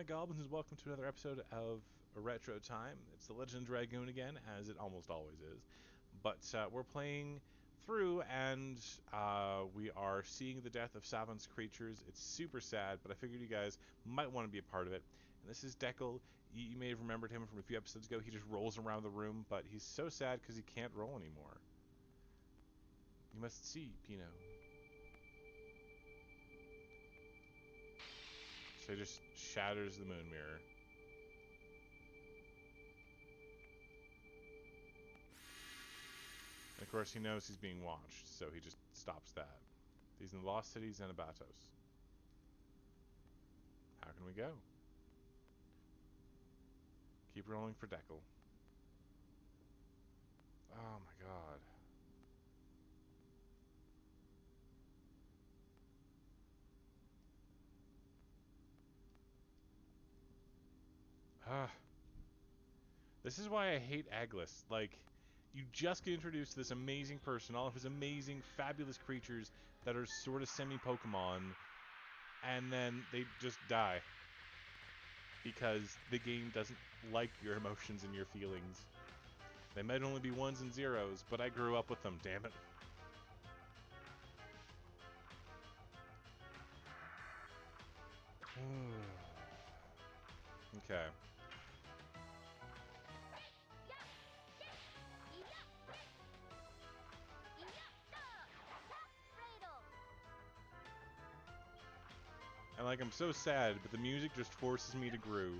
my goblins, and welcome to another episode of Retro Time. It's the Legend of Dragoon again, as it almost always is. But we're playing through, and we are seeing the death of Savant's creatures. It's super sad, but I figured you guys might want to be a part of it. And this is Deckel. You may have remembered him from a few episodes ago. He just rolls around the room, but he's so sad because he can't roll anymore. You must see, Pino. So he just shatters the moon mirror. And of course he knows he's being watched, so he just stops that. He's in the Lost City, Xenobatos. How can we go? Keep rolling for Deckel. Oh my god. Ah. This is why I hate Aglis. Like, you just get introduced to this amazing person, all of his amazing, fabulous creatures that are sort of semi-Pokemon, and then they just die. Because the game doesn't like your emotions and your feelings. They might only be ones and zeros, but I grew up with them, damn it. Okay. And like, I'm so sad, but the music just forces me to groove.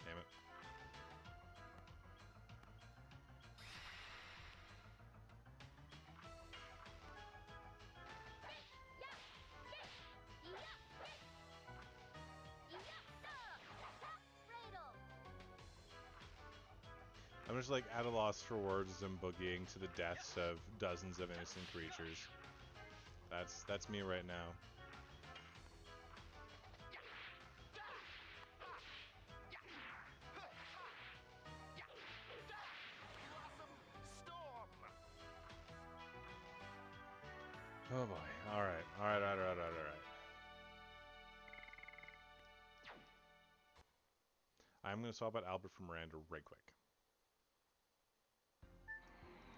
Damn it. I'm just like at a loss for words as I'm boogieing to the deaths of dozens of innocent creatures. That's me right now. Oh boy. Alright. Alright. I'm gonna swap out Albert for Miranda right quick.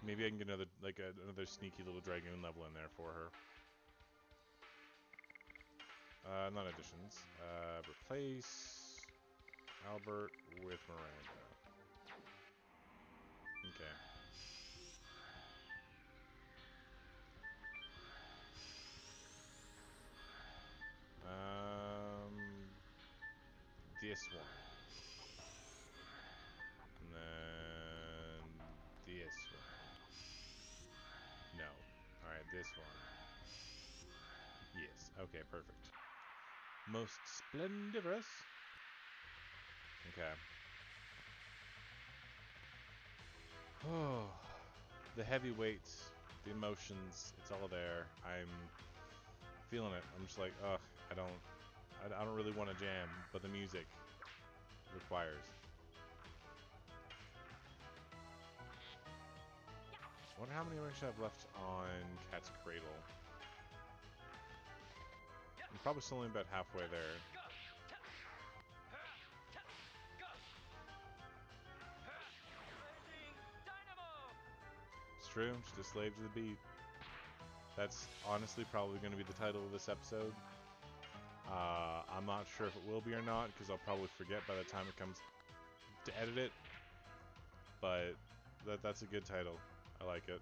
Maybe I can get another another sneaky little Dragoon level in there for her. Not additions. Replace Albert with Miranda. Okay. This one. And then this one. No. Alright, this one. Yes. Okay, perfect. Most splendiferous. Okay. Oh, the heavy weights, the emotions, it's all there. I'm feeling it. I'm just like, ugh, I don't really want to jam, but the music requires. I wonder how many I actually have left on Cat's Cradle. I'm probably still only about halfway there. It's true, just a slave to the beat. That's honestly probably going to be the title of this episode. I'm not sure if it will be or not, because I'll probably forget by the time it comes to edit it. But that's a good title. I like it.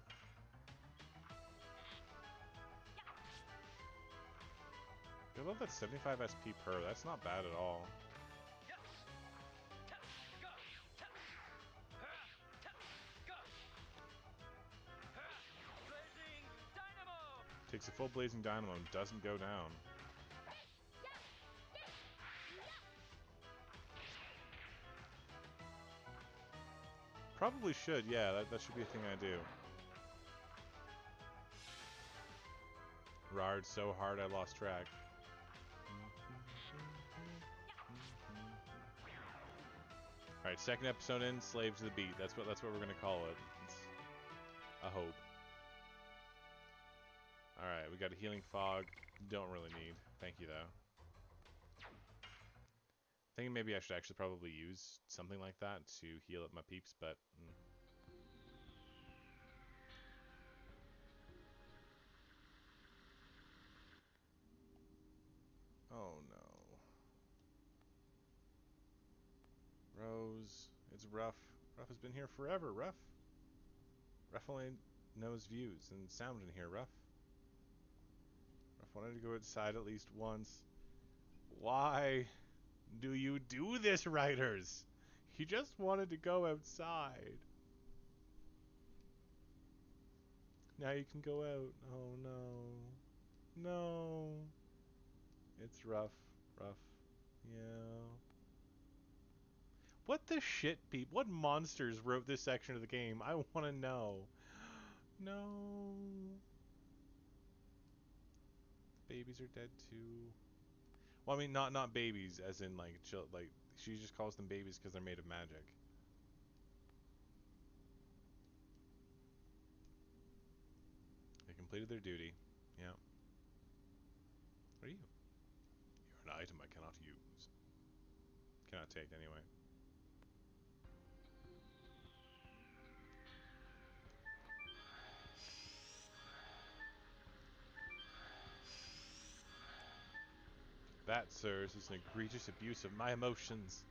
I love that 75 SP per. That's not bad at all. Takes a full Blazing Dynamo and doesn't go down. Probably should, yeah, that should be a thing I do. Rard so hard I lost track. Alright, Alright, second episode in, Slave to the Beat. That's what we're gonna call it. It's a hope. Alright, we got a healing fog. Don't really need. Thank you, though. Thinking maybe I should actually probably use something like that to heal up my peeps, but... Oh, no. Rose, it's Ruff. Ruff has been here forever, Ruff. Ruff only knows views and sound in here, Ruff. Ruff wanted to go outside at least once. Why do you do this, writers? He just wanted to go outside. Now you can go out. Oh no. No. It's rough. Rough. Yeah. What the shit, people? What monsters wrote this section of the game? I want to know. No. Babies are dead too. Well, I mean, not babies, as in like she just calls them babies because they're made of magic. They completed their duty. Yeah. What are you? You're an item I cannot use. Cannot take anyway. That, sirs, is an egregious abuse of my emotions.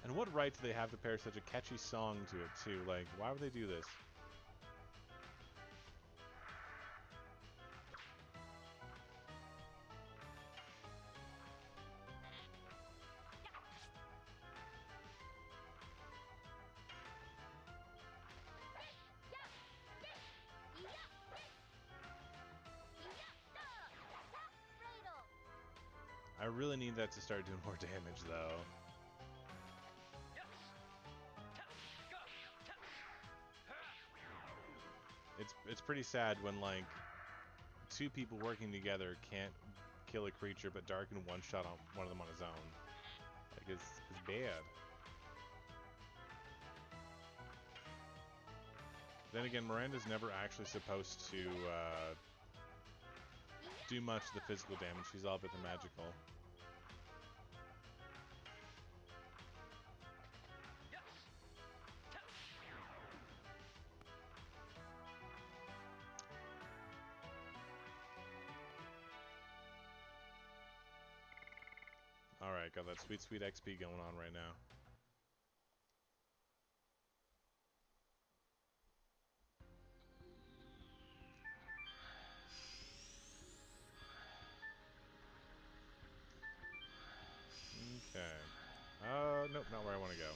And what right do they have to pair such a catchy song to it, too? Like, why would they do this? I really need that to start doing more damage, though. It's pretty sad when, like, two people working together can't kill a creature, but Dark can one-shot on one of them on his own. Like, it's bad. Then again, Miranda's never actually supposed to do much of the physical damage. She's all about the magical. Alright, got that sweet, sweet XP going on right now. Okay. Nope, not where I want to go.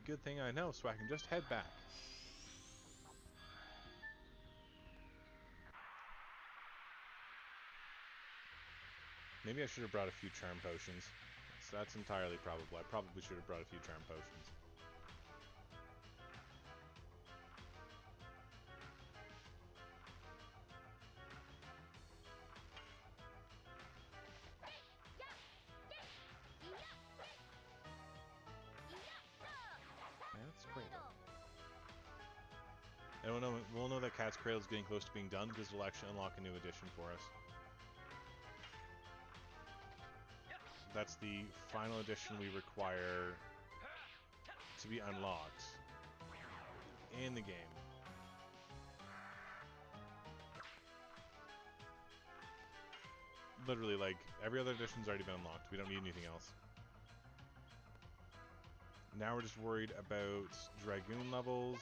Good thing I know, so I can just head back. Maybe I should have brought a few charm potions. So that's entirely probable. I probably should have brought a few charm potions. Cat's Cradle. And we'll know that Cat's Cradle is getting close to being done because it'll actually unlock a new edition for us. That's the final edition we require to be unlocked in the game. Literally, like, every other edition's already been unlocked. We don't need anything else. Now we're just worried about Dragoon levels.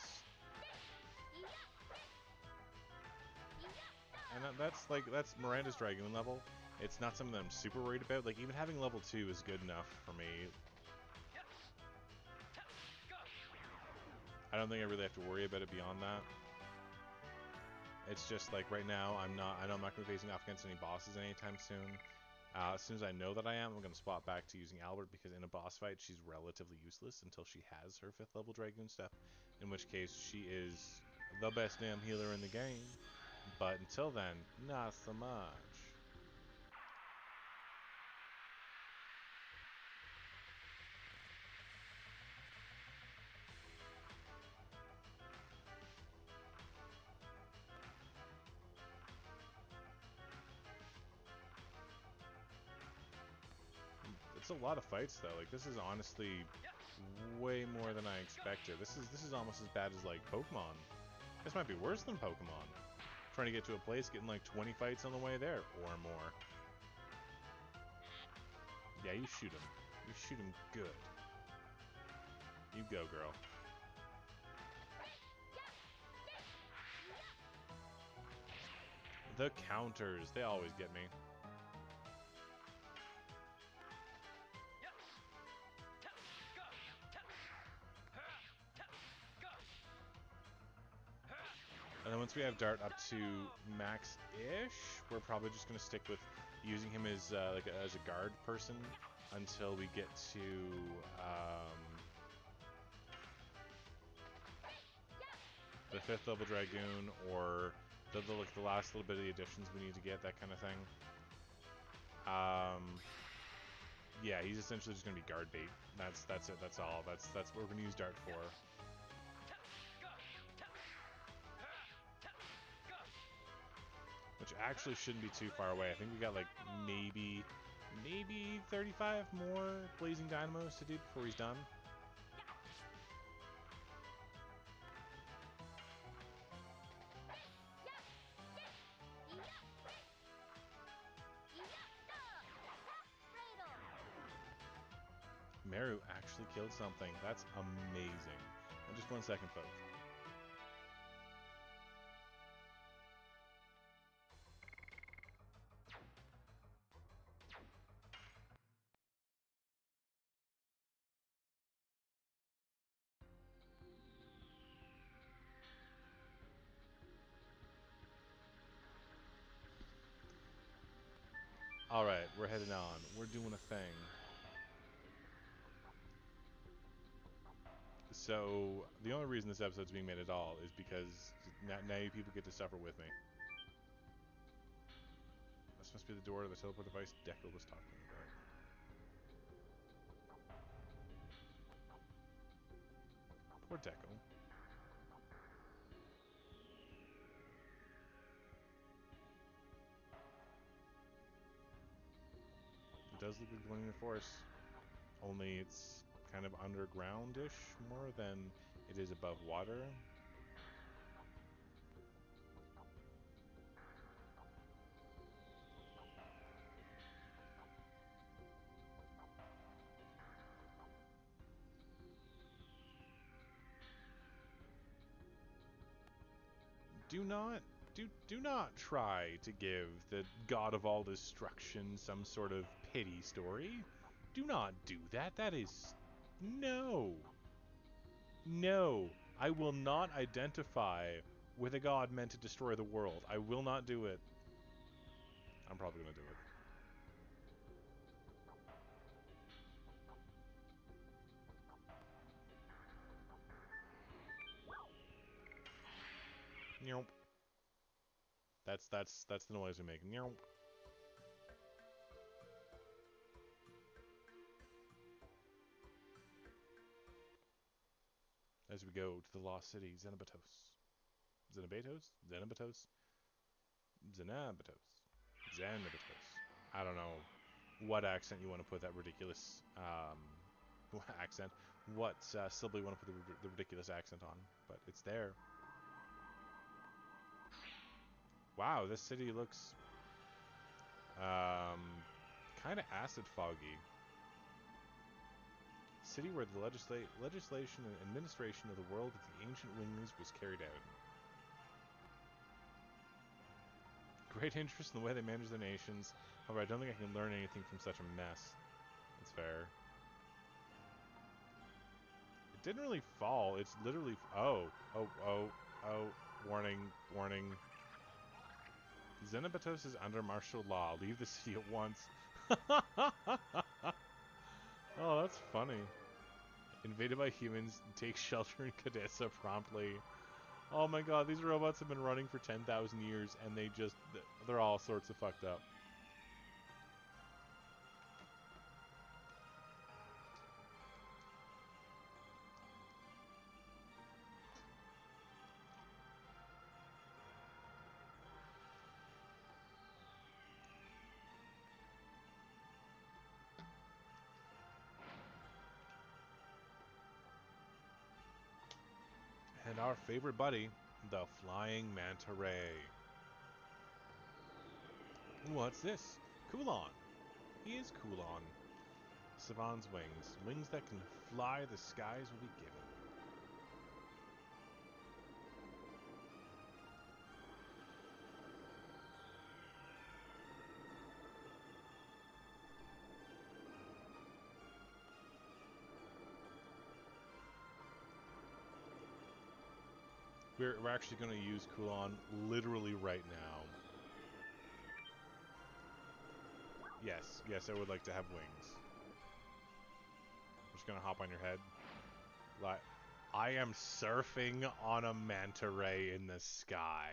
And that's Miranda's Dragoon level. It's not something that I'm super worried about. Like, even having level 2 is good enough for me. I don't think I really have to worry about it beyond that. It's just, like, right now, I know I'm not going to be facing off against any bosses anytime soon. As soon as I know that I am, I'm going to swap back to using Albert because in a boss fight, she's relatively useless until she has her 5th level Dragoon stuff, in which case she is the best damn healer in the game. But until then, not so much. It's a lot of fights though. Like this is honestly way more than I expected. This is almost as bad as like Pokemon. This might be worse than Pokemon. Trying to get to a place, getting like 20 fights on the way there or more. Yeah, you shoot him. You shoot him good. You go, girl. The counters, they always get me. And then once we have Dart up to max-ish, we're probably just going to stick with using him as as a guard person until we get to the 5th level Dragoon or the last little bit of the additions we need to get, that kind of thing. Yeah, he's essentially just going to be guard bait. That's it. That's all. That's what we're going to use Dart for. Which actually shouldn't be too far away. I think we got like maybe 35 more Blazing Dynamos to do before he's done. Meru actually killed something. That's amazing. And just 1 second, folks. Alright, we're heading on. We're doing a thing. So, the only reason this episode's being made at all is because now you people get to suffer with me. This must be the door to the teleport device Deco was talking about. Poor Deco. It does look like going in the forest. Only it's kind of underground-ish more than it is above water. Do not try to give the god of all destruction some sort of pity story. Do not do that. That is no. No. I will not identify with a god meant to destroy the world. I will not do it. I'm probably going to do it. Nope. That's the noise we make. Nope. As we go to the lost city, Xenobatos. Xenobatos? Xenobatos? Xenobatos. Xenobatos. I don't know what accent you want to put that ridiculous accent. What syllable you want to put the ridiculous accent on, but it's there. Wow, this city looks kind of acid foggy. City where the legislation and administration of the world of the ancient wings was carried out. Great interest in the way they manage their nations. However, I don't think I can learn anything from such a mess. That's fair. It didn't really fall. It's literally... Oh. Warning. Warning. Xenobatos is under martial law. Leave the city at once. Oh, that's funny. Invaded by humans, take shelter in Cadessa promptly. Oh my god, these robots have been running for 10,000 years and they're all sorts of fucked up. And our favorite buddy, the flying manta ray. What's this? Kulon. He is Kulon. Savan's wings. Wings that can fly the skies will be given. We're actually going to use Kulon literally right now. Yes, I would like to have wings. I'm just going to hop on your head. Like, I am surfing on a manta ray in the sky.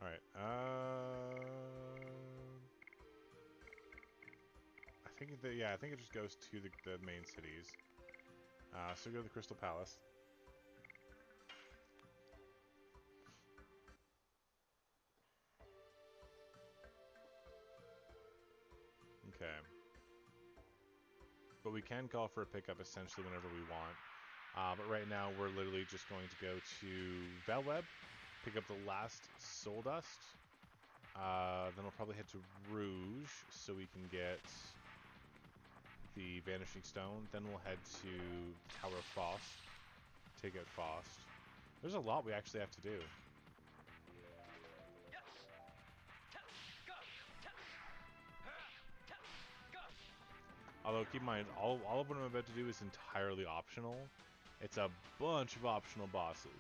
Alright, I think it just goes to the main cities. So go to the Crystal Palace. Okay. But we can call for a pickup essentially whenever we want. But right now we're literally just going to go to Velweb, pick up the last Soul Dust. Then we'll probably head to Rouge so we can get the Vanishing Stone. Then we'll head to Tower of Faust, take out Faust. There's a lot we actually have to do. Although, keep in mind, all of what I'm about to do is entirely optional. It's a bunch of optional bosses.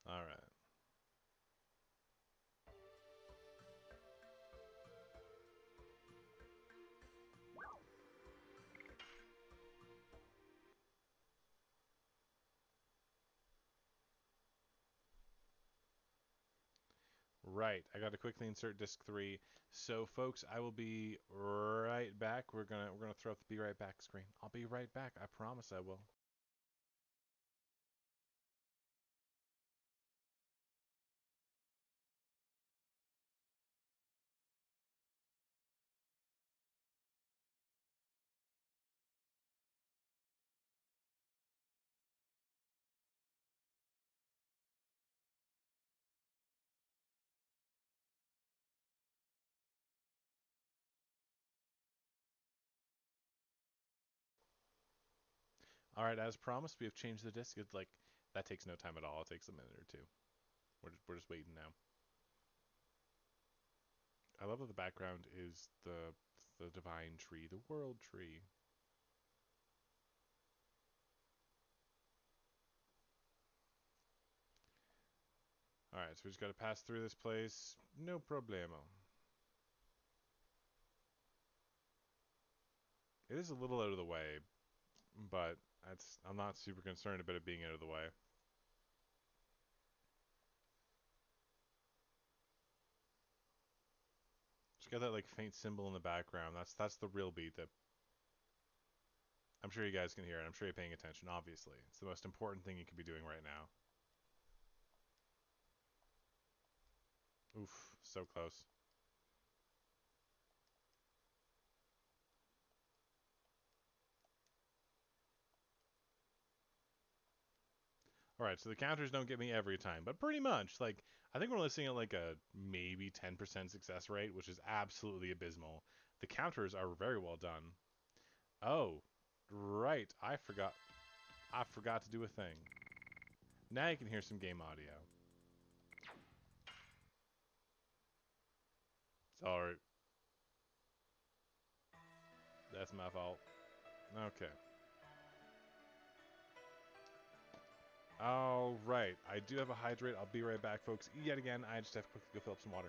Alright. Right, I got to quickly insert disc 3. So, folks, I will be right back. We're gonna throw up the be right back screen. I'll be right back. I promise I will. All right, as promised, we have changed the disc. It's like that takes no time at all. It takes a minute or two. We're just waiting now. I love that the background is the divine tree, the world tree. All right, so we just got to pass through this place. No problemo. It is a little out of the way, but I'm not super concerned about it being out of the way. Just got that like faint symbol in the background. That's the real beat that I'm sure you guys can hear it. I'm sure you're paying attention, obviously. It's the most important thing you could be doing right now. Oof, so close. Alright, so the counters don't get me every time, but pretty much. Like, I think we're only seeing like a maybe 10% success rate, which is absolutely abysmal. The counters are very well done. Oh, right. I forgot to do a thing. Now you can hear some game audio. Sorry. That's my fault. Okay. All right, I do have a hydrate. I'll be right back, folks. Yet again, I just have to quickly go fill up some water.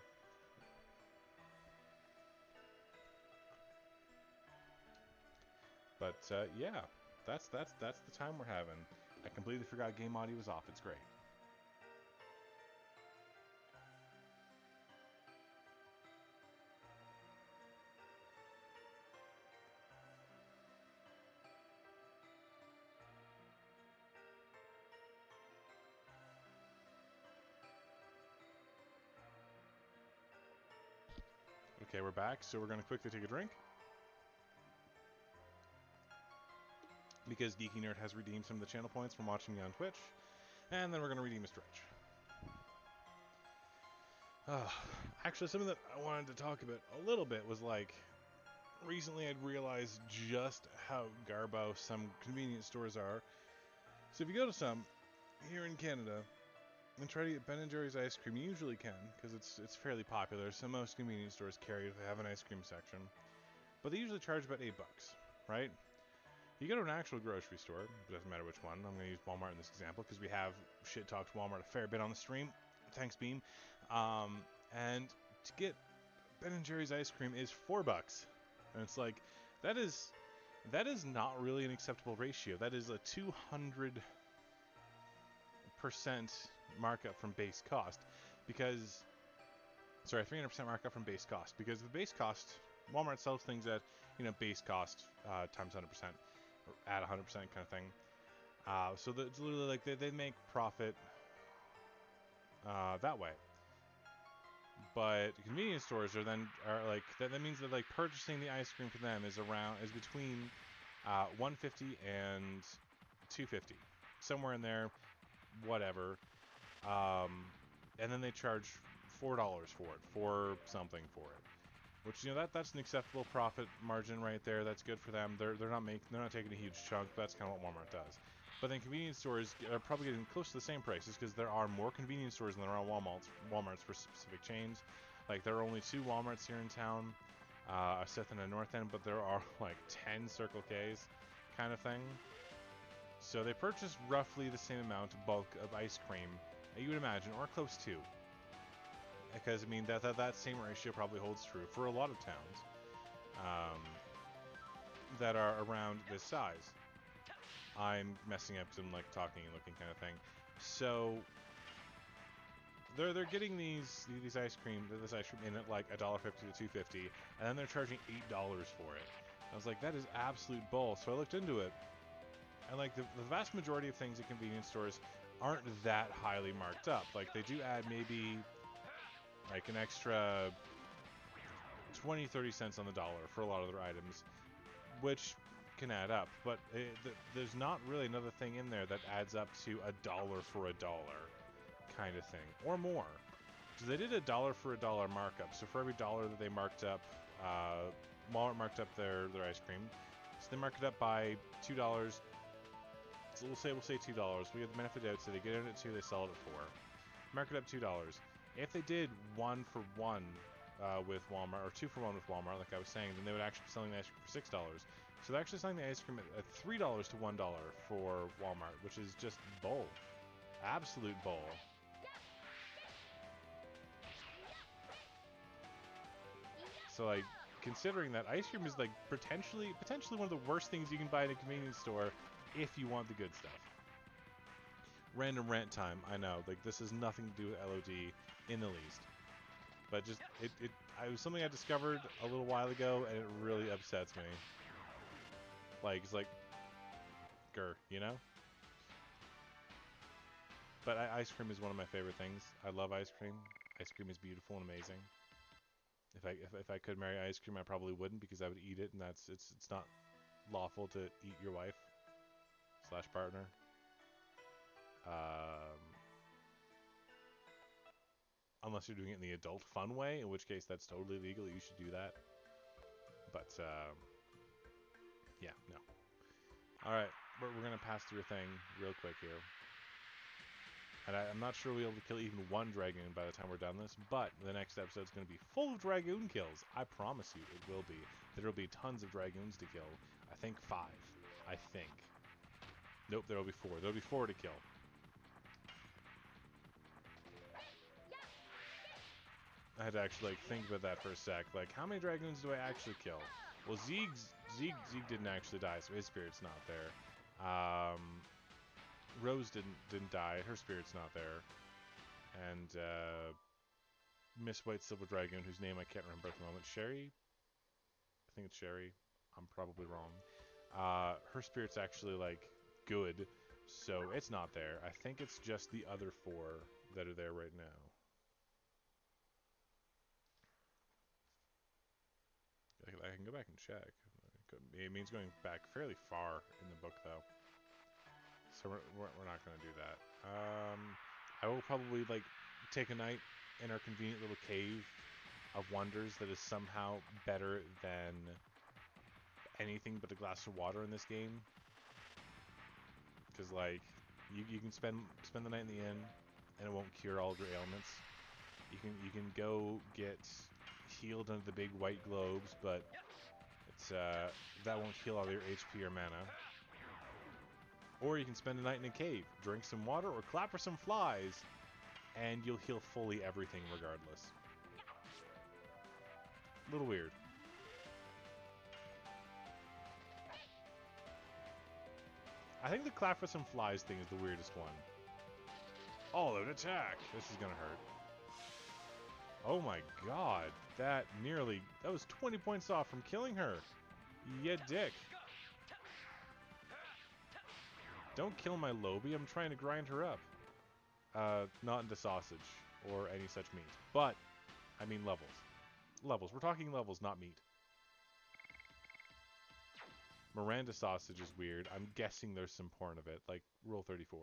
But yeah, that's the time we're having. I completely forgot game audio was off. It's great. Okay, we're back. So we're gonna quickly take a drink because Geeky Nerd has redeemed some of the channel points from watching me on Twitch, and then we're gonna redeem a stretch. Actually, something that I wanted to talk about a little bit was like recently I'd realized just how garbo some convenience stores are. So if you go to some here in Canada and try to get Ben & Jerry's ice cream, you usually can because it's fairly popular. So most convenience stores have an ice cream section, but they usually charge about $8, right? You go to an actual grocery store, it doesn't matter which one. I'm going to use Walmart in this example because we have shit-talked Walmart a fair bit on the stream. Thanks, Beam. And to get Ben & Jerry's ice cream is $4. And it's like, that is not really an acceptable ratio. That is a 200% markup from base cost. Because, sorry, 300% markup from base cost. Because the base cost, Walmart sells things at, base cost times 100%. At 100% kind of thing. So it's literally like they make profit that way. But convenience stores are like that means that like purchasing the ice cream for them is between $1.50 and $2.50, somewhere in there, whatever. And then they charge $4 for it, for something for it. Which that's an acceptable profit margin right there. That's good for them. They're not taking a huge chunk. But that's kind of what Walmart does. But then convenience stores are probably getting close to the same prices because there are more convenience stores than there are Walmarts for specific chains. Like there are only 2 Walmarts here in town, a south and a north end, but there are like 10 Circle K's, kind of thing. So they purchase roughly the same amount bulk of ice cream that you would imagine, or close to. Because I mean that same ratio probably holds true for a lot of towns that are around this size. I'm messing up because I'm like talking and looking kind of thing. So they're getting this ice cream in at like $1.50 to $2.50, and then they're charging $8 for it. I was like, that is absolute bull. So I looked into it, and like the vast majority of things at convenience stores aren't that highly marked up. Like they do add maybe like an extra 20-30 cents on the dollar for a lot of their items, which can add up. But there's not really another thing in there that adds up to $1 for $1 kind of thing, or more. So they did $1 for $1 markup. So for every dollar that they marked up, Walmart marked up their ice cream. So they marked it up by $2. So we'll say $2. We have the benefit out, so they get it at 2, they sell it at 4. Mark it up $2. If they did 1 for 1 with Walmart, or 2 for 1 with Walmart, like I was saying, then they would actually be selling the ice cream for $6. So they're actually selling the ice cream at $3 to $1 for Walmart, which is just bull. Absolute bull. So like, considering that ice cream is like potentially one of the worst things you can buy in a convenience store if you want the good stuff. Random rant time, I know. Like, this has nothing to do with LOD in the least. But just, it was something I discovered a little while ago, and it really upsets me. Like, it's like, grr, you know? But ice cream is one of my favorite things. I love ice cream. Ice cream is beautiful and amazing. If I could marry ice cream, I probably wouldn't, because I would eat it, and it's not lawful to eat your wife / partner. Unless you're doing it in the adult fun way, in which case that's totally legal. You should do that. But, yeah, no. Alright, we're going to pass through a thing real quick here. And I'm not sure we'll be able to kill even one Dragoon by the time we're done this, but the next episode's going to be full of Dragoon kills. I promise you, it will be. There will be tons of Dragoons to kill. I think 5. I think. Nope, there will be 4. There will be 4 to kill. I had to actually like think about that for a sec. Like, how many Dragoons do I actually kill? Well, Zeke didn't actually die, so his spirit's not there. Rose didn't die, her spirit's not there. And Miss White Silver Dragoon, whose name I can't remember at the moment, Sherry. I think it's Sherry. I'm probably wrong. Her spirit's actually like good, so it's not there. I think it's just the other 4 that are there right now. I can go back and check. It means going back fairly far in the book, though. So we're not going to do that. I will probably like take a night in our convenient little cave of wonders that is somehow better than anything but a glass of water in this game. Because like you can spend the night in the inn and it won't cure all of your ailments. You can go get healed under the big white globes, but it's that won't heal all your HP or mana. Or you can spend a night in a cave, drink some water, or clap for some flies, and you'll heal fully everything regardless. A little weird. I think the clap for some flies thing is the weirdest one. All out attack! This is gonna hurt. Oh my god, that was 20 points off from killing her. You dick. Don't kill my Lobie, I'm trying to grind her up. Not into sausage, or any such meat. But, I mean levels. Levels, we're talking levels, not meat. Miranda sausage is weird. I'm guessing there's some porn of it, like Rule 34.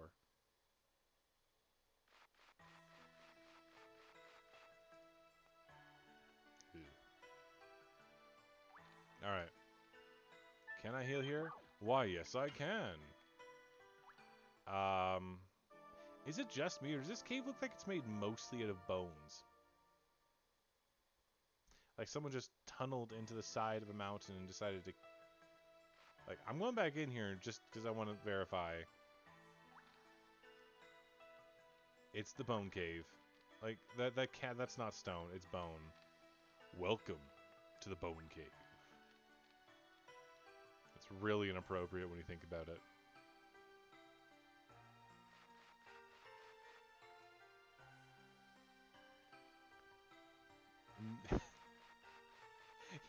Alright. Can I heal here? Why, yes I can. Is it just me, or does this cave look like it's made mostly out of bones? Like someone just tunneled into the side of a mountain and decided to... Like, I'm going back in here just because I want to verify. It's the bone cave. Like, that's not stone, it's bone. Welcome to the bone cave. It's really inappropriate when you think about it.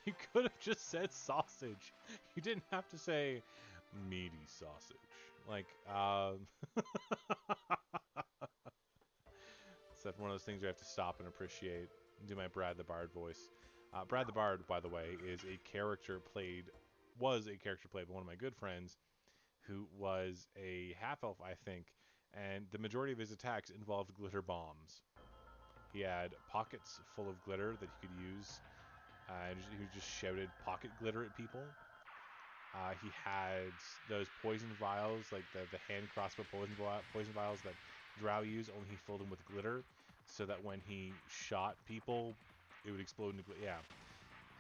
You could have just said sausage. You didn't have to say meaty sausage. Like, It's one of those things where I have to stop and appreciate and do my Brad the Bard voice. Brad the Bard, by the way, was a character played by one of my good friends who was a half-elf, I think, and the majority of his attacks involved glitter bombs. He had pockets full of glitter that he could use. He just shouted pocket glitter at people. He had those poison vials, like the hand crossbow poison vials that Drow use, only he filled them with glitter, so that when he shot people, it would explode into glitter. Yeah.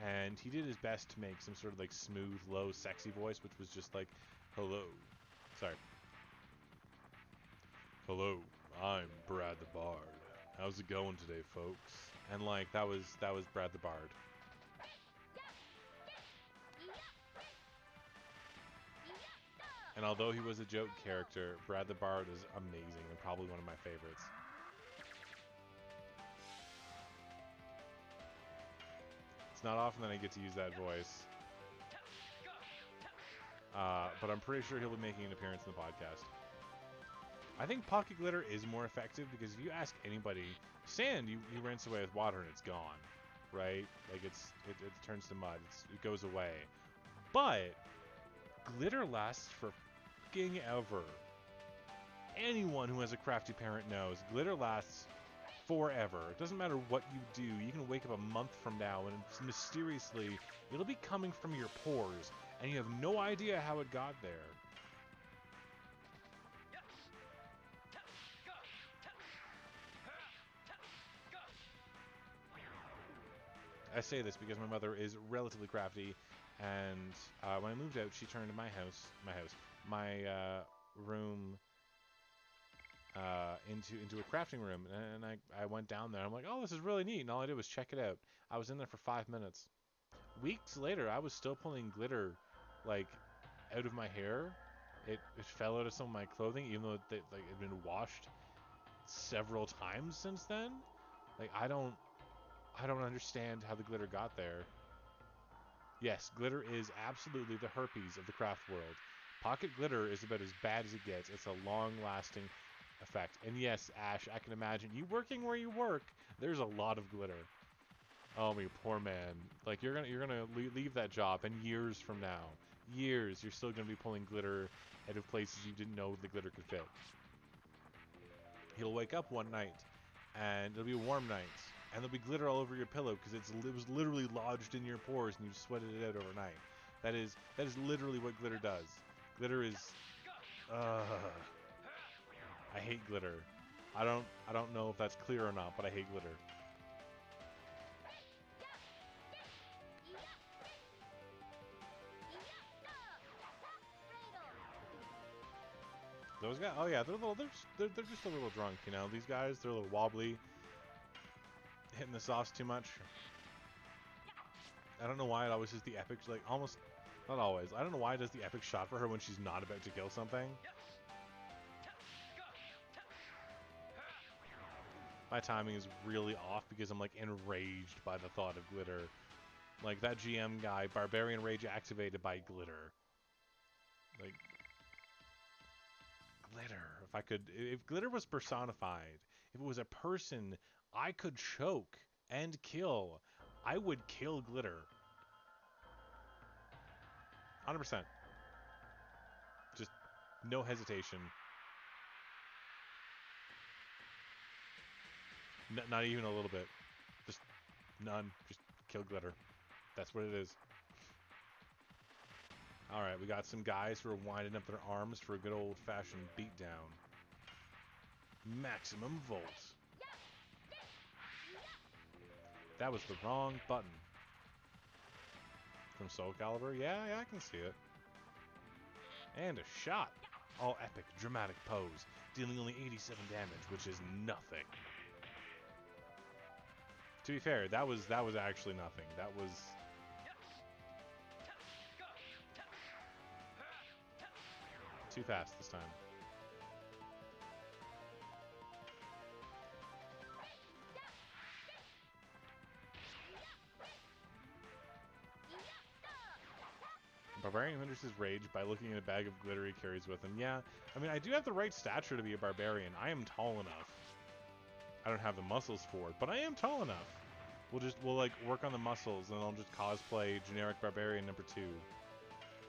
And he did his best to make some sort of like smooth, low, sexy voice, which was just like, hello. Sorry. Hello, I'm Brad the Bard. How's it going today, folks? And like that was Brad the Bard. And although he was a joke character, Brad the Bard is amazing and probably one of my favorites. It's not often that I get to use that voice. But I'm pretty sure he'll be making an appearance in the podcast. I think pocket glitter is more effective because if you ask anybody, sand you rinse away with water and it's gone, right? Like it turns to mud. It goes away. But glitter lasts for fucking ever. Anyone who has a crafty parent knows glitter lasts forever. It doesn't matter what you do. You can wake up a month from now and mysteriously it'll be coming from your pores and you have no idea how it got there. I say this because my mother is relatively crafty, and when I moved out, she turned my room into a crafting room, and I went down there. I'm like, oh, this is really neat, and all I did was check it out. I was in there for 5 minutes. Weeks later, I was still pulling glitter, like, out of my hair. It fell out of some of my clothing, even though it had been washed several times since then. Like, I don't understand how the glitter got there. Yes, glitter is absolutely the herpes of the craft world. Pocket glitter is about as bad as it gets. It's a long-lasting effect. And yes, Ash, I can imagine you working where you work. There's a lot of glitter. Oh, my poor man. Like, you're gonna leave that job, and years from now, years, you're still gonna be pulling glitter out of places you didn't know the glitter could fit. He'll wake up one night, and it'll be a warm night, and there'll be glitter all over your pillow because it was literally lodged in your pores, and you've sweated it out overnight. That is literally what glitter does. Glitter is, I hate glitter. I don't know if that's clear or not, but I hate glitter. Those guys, oh yeah, they're just a little drunk, you know. These guys, they're a little wobbly, hitting the sauce too much. I don't know why it always is the epic, like almost, not always. I don't know why it does the epic shot for her when she's not about to kill something. My timing is really off because I'm like enraged by the thought of glitter. Like that GM guy, Barbarian Rage activated by glitter. Like glitter. If glitter was personified, if it was a person I could choke and kill, I would kill glitter. 100%. Just no hesitation. Not even a little bit. Just none. Just kill glitter. That's what it is. Alright, we got some guys who are winding up their arms for a good old-fashioned beatdown. Maximum volt. That was the wrong button. From Soul Calibur? Yeah, I can see it. And a shot. All epic, dramatic pose, dealing only 87 damage, which is nothing. To be fair, that was actually nothing. That was too fast this time. Barbarian lenders his rage by looking at a bag of glitter he carries with him. Yeah, I mean, I do have the right stature to be a barbarian. I am tall enough. I don't have the muscles for it, but I am tall enough. We'll like work on the muscles, and I'll just cosplay generic barbarian number 2,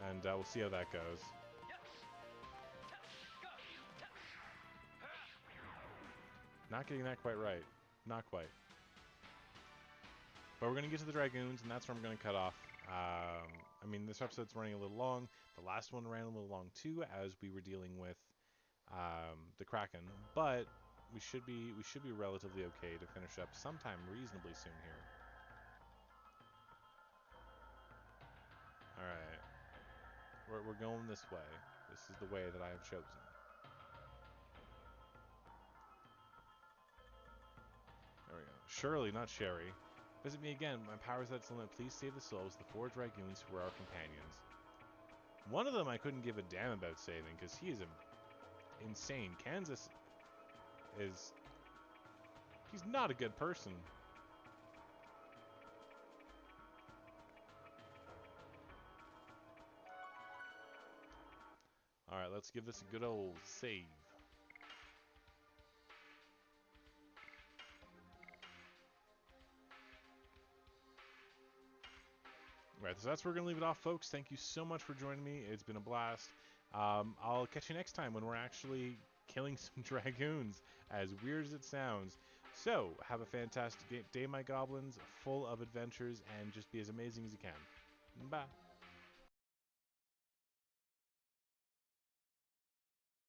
and we'll see how that goes. Not getting that quite right. Not quite. But we're going to get to the Dragoons, and that's where I'm going to cut off. I mean, this episode's running a little long. The last one ran a little long, too, as we were dealing with the Kraken. But we should be relatively okay to finish up sometime reasonably soon here. Alright. We're going this way. This is the way that I have chosen. There we go. Shirley, not Sherry. Visit me again. My powers at its limit. Please save the souls of the 4 Dragoons who are our companions. One of them I couldn't give a damn about saving, because he is insane. Kansas is... he's not a good person. Alright, let's give this a good old save. Right, so that's where we're going to leave it off, folks. Thank you so much for joining me. It's been a blast. I'll catch you next time when we're actually killing some Dragoons, as weird as it sounds. So, have a fantastic day, my goblins, full of adventures, and just be as amazing as you can. Bye.